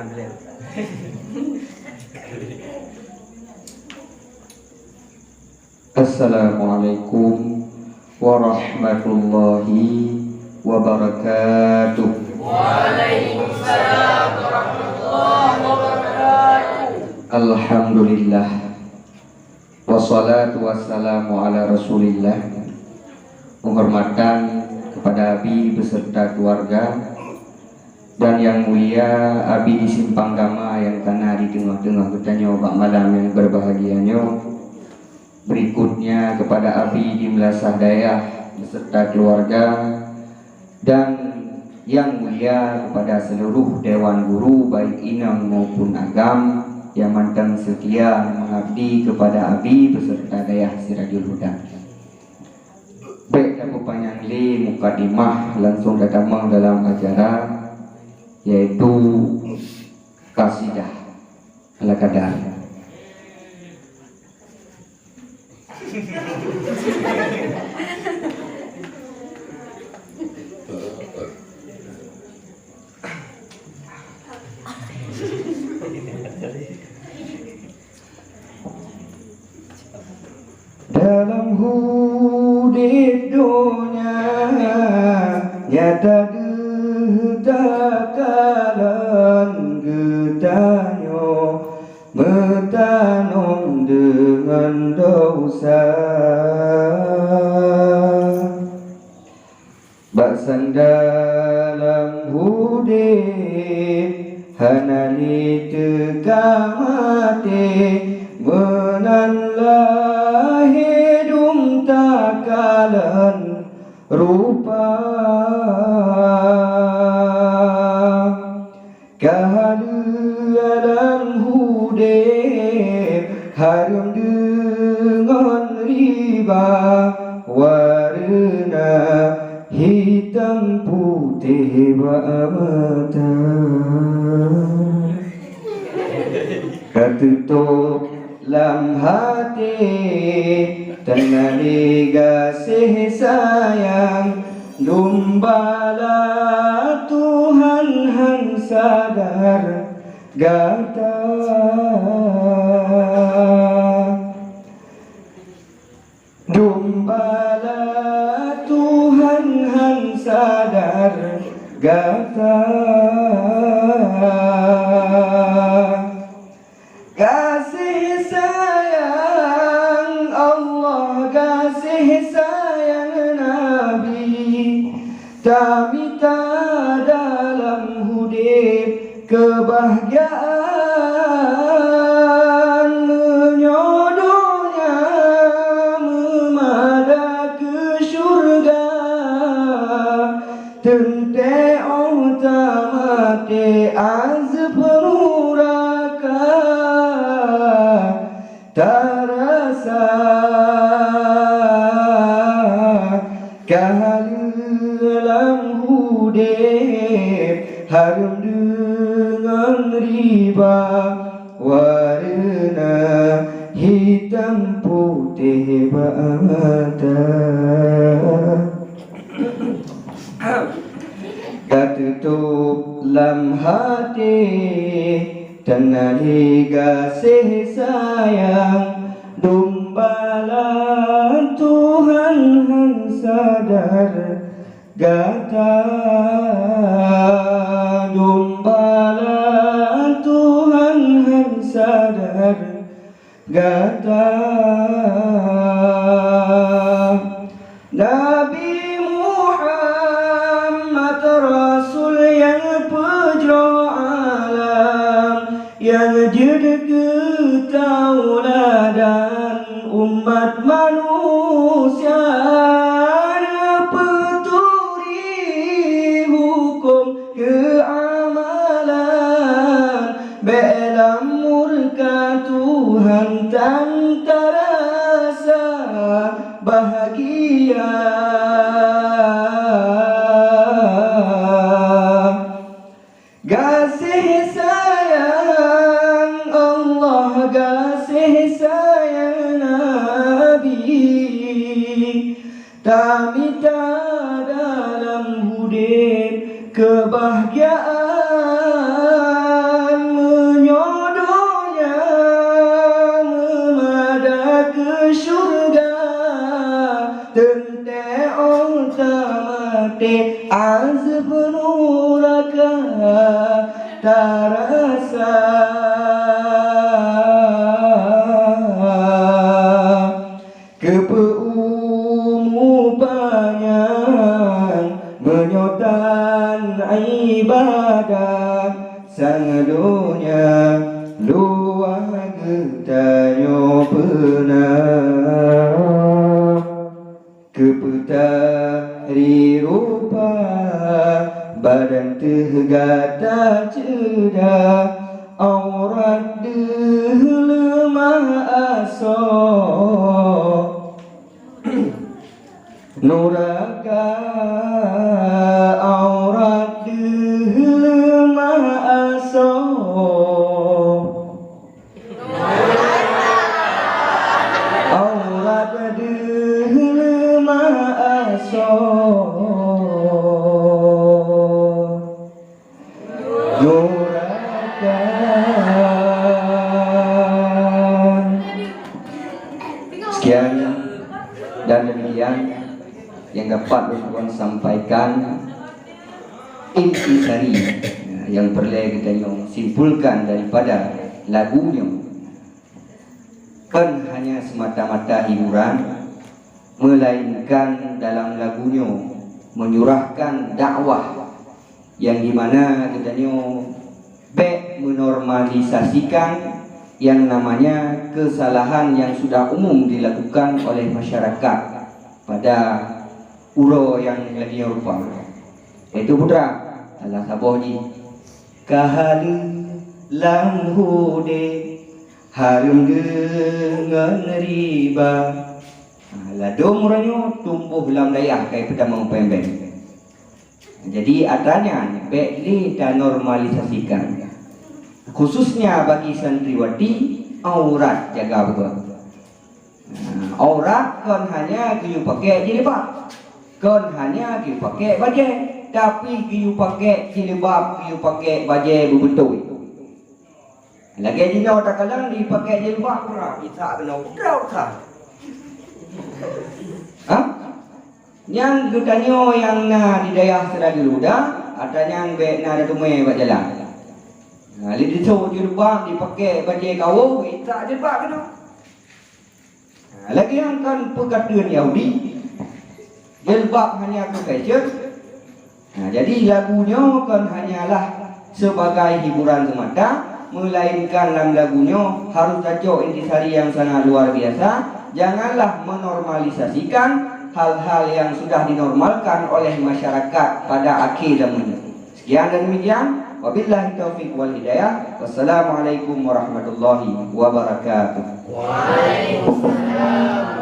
beliau. Assalamualaikum warahmatullahi wabarakatuh. Waalaikumsalam warahmatullahi wabarakatuh. Alhamdulillah. Wassalatu wassalamu ala Rasulillah. Penghormatan kepada Abi beserta keluarga dan yang mulia Abi di Simpang Gama yang tanah di tengah-tengah bertanya Pak Malam yang berbahagianya. Berikutnya kepada Abi di Melasah Dayah beserta keluarga dan yang mulia kepada seluruh Dewan Guru baik Inang maupun Agam yang mantang setia mengabdi kepada Abi beserta Dayah Sirajul Huda. Baik dapat panjang li mukadimah langsung datang dalam acara yaitu kasidah ala kadar. Dalam hidup dunia nyata getakalan getanyo metanong dengan dosa baksan dalam hudip hanali teka mati menanlah hidung takalan rupa kehaluan hudip harum dengan riba warna hitam putih mata ketutup lam hati tenali kasih sayang lumbala Tuhan hang sadar gata lumbala Tuhan hang sadar gata kasih sayang Allah kasih sayang Nabi tamita dalam hudip kebahagiaan menyodohnya memada ke syurga tente utamate azab neraka terasa kehaluan hudip harum dengan riba warna hitam putih mata ketutup lam hati tenali kasih sayang dumbalan Tuhan hang sadar gata dumbalan Tuhan hang sadar gata Nabi Muhammad Rasul yang pejro alam yang jadi tauladan umat manusia peturi hukum keamalan belam murka Tuhan tan terasa bahagia kasih sayang Allah kasih sayang Nabi tamita dalam hudip kebahagiaan segata ceda aurat lemah aso nuraka aurat lemah aso aurat lemah aso nuraka. Sekian dan demikian yang dapat Tuhan sampaikan intisari yang perlu kita simpulkan daripada lagunya. Kan hanya semata-mata hiburan, melainkan dalam lagunya menyurahkan dakwah yang dimana katanya menormalisasikan yang namanya kesalahan yang sudah umum dilakukan oleh masyarakat pada uro yang lagi rupa. Itu putra salah saboh ni kahalu langhude harum dengan riba ladom ranyo tumbuh dalam dayah kai pedamang pembeng. Jadi adanya bekli dan normalisasikan khususnya bagi santriwati aurat jaga betul. Aurat kan hanya kiu pakai jilbab, kan hanya kiu pakai baju, tapi kiu pakai jilbab, kiu pakai baju betul. Lagi jino tak kalang dipakai jilbab pura, kita benar betul tak? Yang gedanyo yang na di daerah seragi luda, ada yang be na ada dumai buat jalan. Li dicu jilbab dipakai baju kau, kita jilbab kena. Lagi yang kan perkataan Yahudi, jilbab hanya ke fashion. Jadi lagunya kan hanyalah sebagai hiburan semata, melainkan dalam lagunya harus tajuk intisari yang sangat luar biasa. Janganlah menormalisasikan hal-hal yang sudah dinormalkan oleh masyarakat pada akhir zaman. Sekian dan demikian. Wabillahi taufiq wal hidayah. Wassalamualaikum warahmatullahi wabarakatuh. Waalaikumsalam.